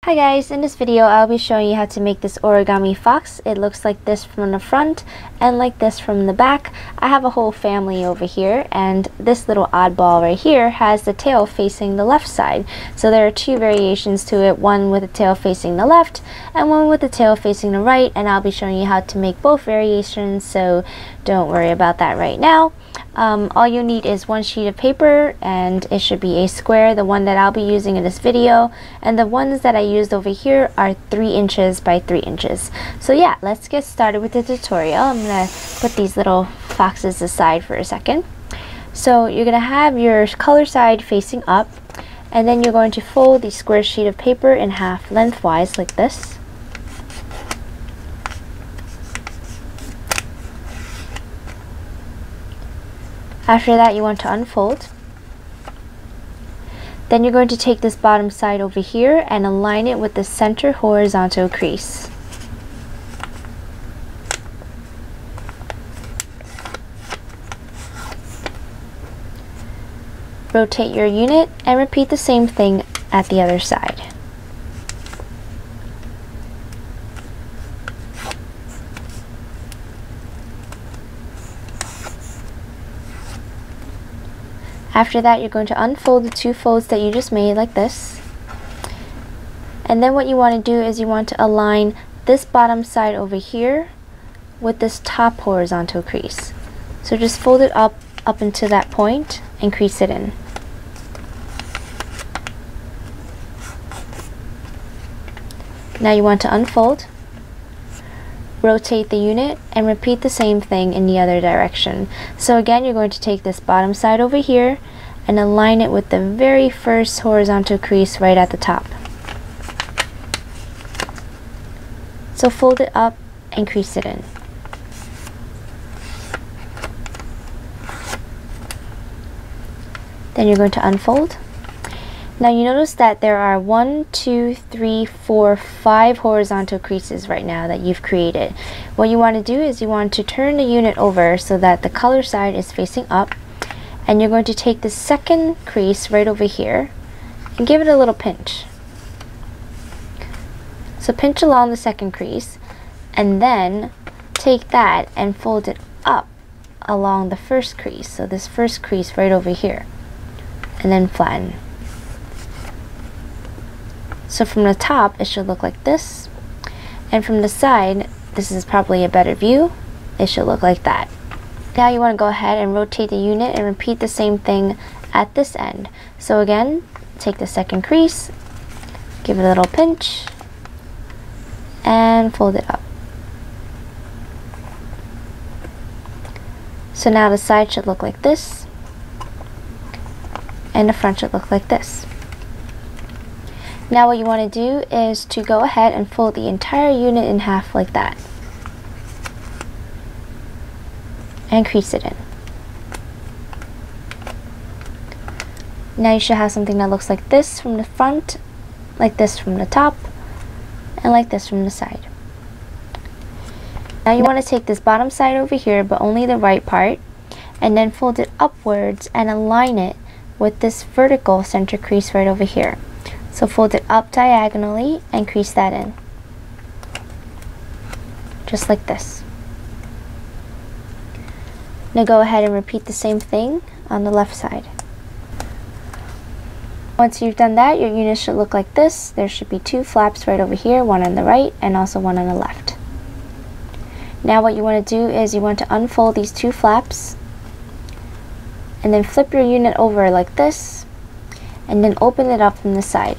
Hi guys, in this video I'll be showing you how to make this origami fox. It looks like this from the front and like this from the back. I have a whole family over here, and this little oddball right here has the tail facing the left side. So there are two variations to it, one with the tail facing the left and one with the tail facing the right, and I'll be showing you how to make both variations, so don't worry about that right now. All you need is one sheet of paper, and it should be a square, the one that I'll be using in this video, and the ones that I used over here are 3 inches by 3 inches. So yeah, let's get started with the tutorial. I'm gonna put these little foxes aside for a second. So you're gonna have your color side facing up, and then you're going to fold the square sheet of paper in half lengthwise like this. After that, you want to unfold. Then you're going to take this bottom side over here and align it with the center horizontal crease. Rotate your unit and repeat the same thing at the other side. After that, you're going to unfold the 2 folds that you just made like this. And then what you want to do is you want to align this bottom side over here with this top horizontal crease. So just fold it up into that point and crease it in. Now you want to unfold, rotate the unit, and repeat the same thing in the other direction. So again, you're going to take this bottom side over here and align it with the very first horizontal crease right at the top. So fold it up and crease it in. Then you're going to unfold. Now you notice that there are 1, 2, 3, 4, 5 horizontal creases right now that you've created. What you want to do is you want to turn the unit over so that the color side is facing up, and you're going to take the second crease right over here and give it a little pinch. So pinch along the second crease, and then take that and fold it up along the first crease. So this first crease right over here, and then flatten. So from the top, it should look like this, and from the side, this is probably a better view, it should look like that. Now you want to go ahead and rotate the unit and repeat the same thing at this end. So again, take the second crease, give it a little pinch, and fold it up. So now the side should look like this, and the front should look like this. Now what you want to do is to go ahead and fold the entire unit in half like that, and crease it in. Now you should have something that looks like this from the front, like this from the top, and like this from the side. Now you want to take this bottom side over here, but only the right part, and then fold it upwards and align it with this vertical center crease right over here. So fold it up diagonally and crease that in, just like this. Now go ahead and repeat the same thing on the left side. Once you've done that, your unit should look like this. There should be 2 flaps right over here, one on the right and also one on the left. Now what you want to do is you want to unfold these 2 flaps, and then flip your unit over like this, and then open it up from the side.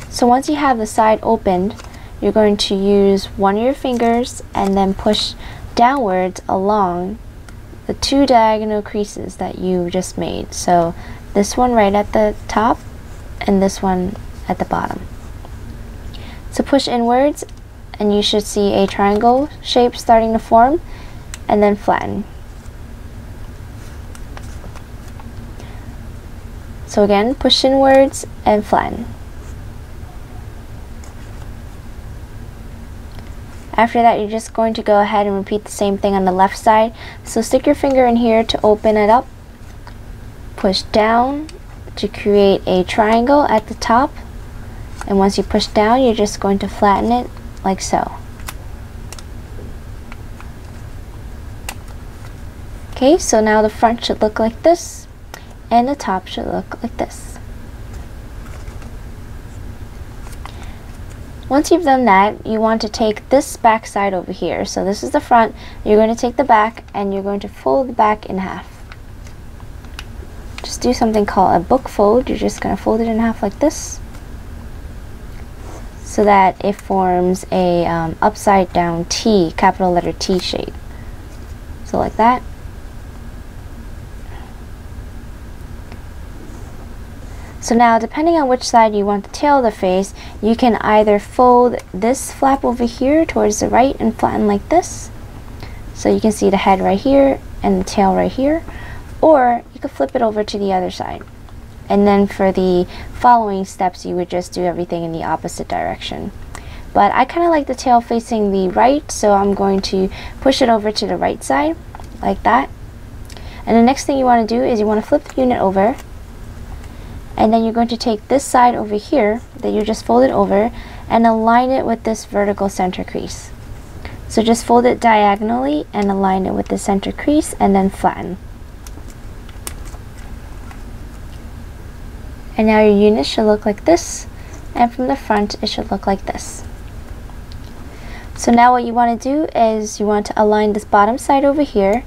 So once you have the side opened, you're going to use one of your fingers and then push downwards along the 2 diagonal creases that you just made. So this one right at the top and this one at the bottom. So push inwards and you should see a triangle shape starting to form, and then flatten. So again, push inwards and flatten. After that, you're just going to go ahead and repeat the same thing on the left side. So stick your finger in here to open it up, push down to create a triangle at the top, and once you push down, you're just going to flatten it like so. Okay, so now the front should look like this, and the top should look like this. Once you've done that, you want to take this back side over here. So this is the front, you're going to take the back, and you're going to fold the back in half. Just do something called a book fold. You're just going to fold it in half like this, so that it forms a upside down T, capital letter T shape. So like that. So now, depending on which side you want the tail to face, you can either fold this flap over here towards the right and flatten like this, so you can see the head right here and the tail right here, or you could flip it over to the other side. And then for the following steps, you would just do everything in the opposite direction. But I kind of like the tail facing the right, so I'm going to push it over to the right side, like that. And the next thing you want to do is you want to flip the unit over, and then you're going to take this side over here that you just folded over and align it with this vertical center crease. So just fold it diagonally and align it with the center crease, and then flatten. And now your unit should look like this, and from the front it should look like this. So now what you want to do is you want to align this bottom side over here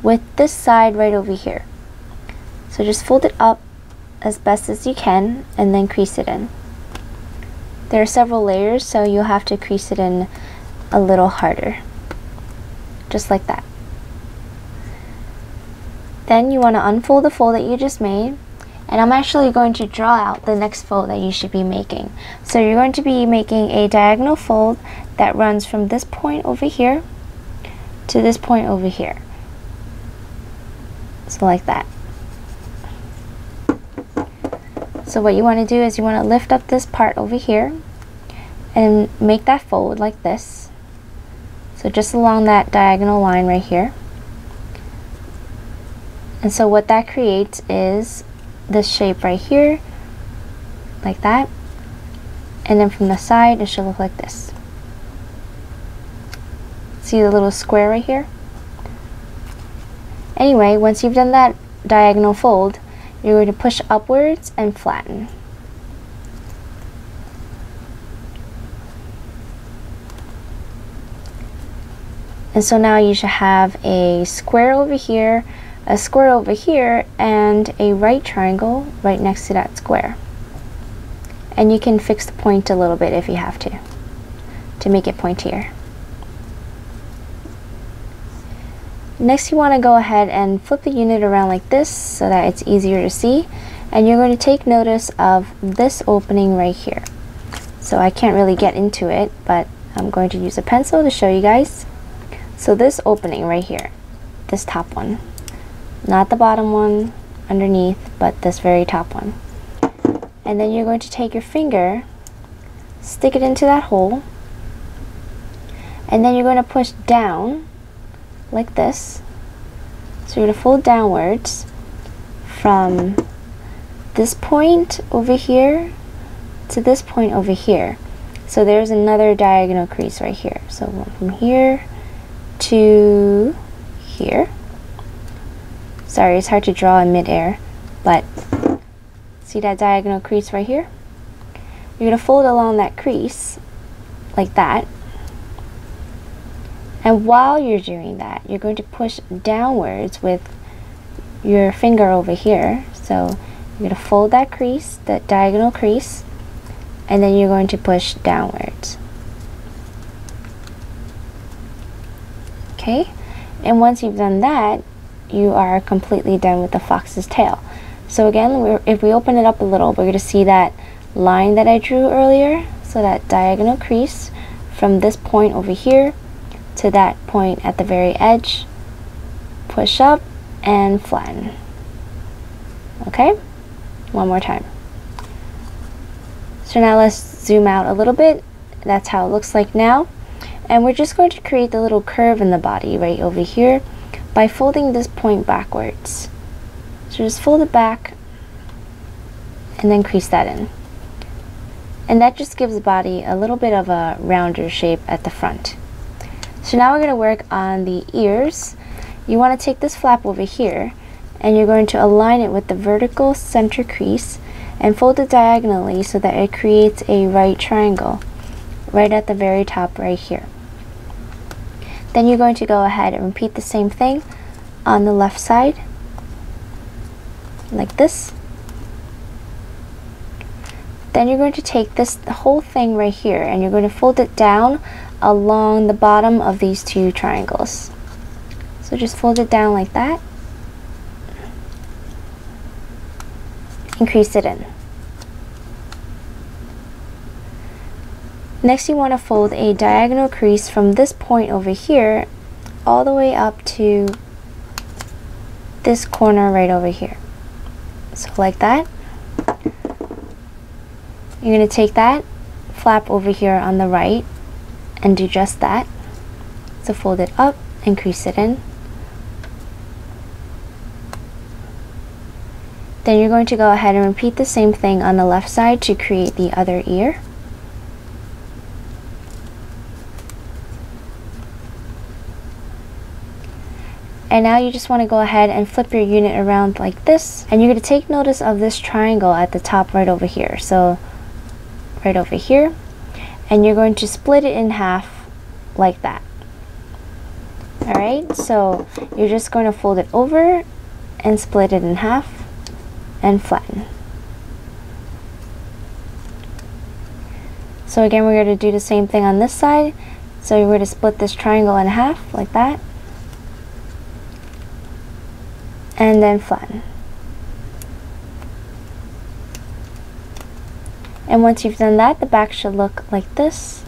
with this side right over here. So just fold it up as best as you can and then crease it in. There are several layers, so you'll have to crease it in a little harder, just like that. Then you want to unfold the fold that you just made, and I'm actually going to draw out the next fold that you should be making. So you're going to be making a diagonal fold that runs from this point over here to this point over here. So like that. So what you want to do is you want to lift up this part over here and make that fold like this. So just along that diagonal line right here. And so what that creates is this shape right here, like that. And then from the side it should look like this. See the little square right here? Anyway, once you've done that diagonal fold, you're going to push upwards and flatten. And so now you should have a square over here, a square over here, and a right triangle right next to that square. And you can fix the point a little bit if you have to make it pointier. Next, you want to go ahead and flip the unit around like this so that it's easier to see, and you're going to take notice of this opening right here. So I can't really get into it, but I'm going to use a pencil to show you guys. So this opening right here, this top one, not the bottom one underneath, but this very top one. And then you're going to take your finger, stick it into that hole, and then you're going to push down like this. So you're going to fold downwards from this point over here to this point over here. So there's another diagonal crease right here. So from here to here. Sorry, it's hard to draw in midair, but see that diagonal crease right here? You're going to fold along that crease like that. And while you're doing that, you're going to push downwards with your finger over here. So you're going to fold that crease, that diagonal crease, and then you're going to push downwards. Okay? And once you've done that, you are completely done with the fox's tail. So again, if we open it up a little, we're going to see that line that I drew earlier. So that diagonal crease from this point over here to that point at the very edge, push up and flatten. Okay? One more time. So now let's zoom out a little bit. That's how it looks like now. And we're just going to create the little curve in the body right over here by folding this point backwards. So just fold it back and then crease that in. And that just gives the body a little bit of a rounder shape at the front. So now we're going to work on the ears. You want to take this flap over here and you're going to align it with the vertical center crease and fold it diagonally so that it creates a right triangle right at the very top right here. Then you're going to go ahead and repeat the same thing on the left side like this. Then you're going to take this whole thing right here and you're going to fold it down along the bottom of these two triangles. So just fold it down like that and crease it in. Next you want to fold a diagonal crease from this point over here all the way up to this corner right over here. So like that. You're going to take that flap over here on the right and do just that. So fold it up and crease it in. Then you're going to go ahead and repeat the same thing on the left side to create the other ear. And now you just want to go ahead and flip your unit around like this, and you're going to take notice of this triangle at the top right over here. So right over here, and you're going to split it in half like that. Alright, so you're just going to fold it over and split it in half and flatten. So again, we're going to do the same thing on this side. So we're going to split this triangle in half like that and then flatten. And once you've done that, the back should look like this.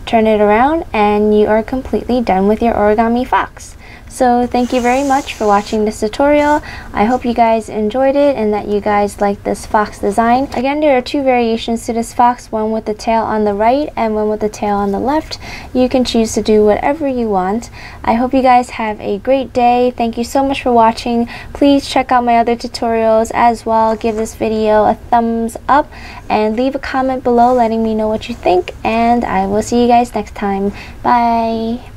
Turn it around and you are completely done with your origami fox. So thank you very much for watching this tutorial. I hope you guys enjoyed it and that you guys like this fox design. Again, there are two variations to this fox, one with the tail on the right and one with the tail on the left. You can choose to do whatever you want. I hope you guys have a great day. Thank you so much for watching. Please check out my other tutorials as well. Give this video a thumbs up and leave a comment below letting me know what you think, and I will see you guys next time. Bye!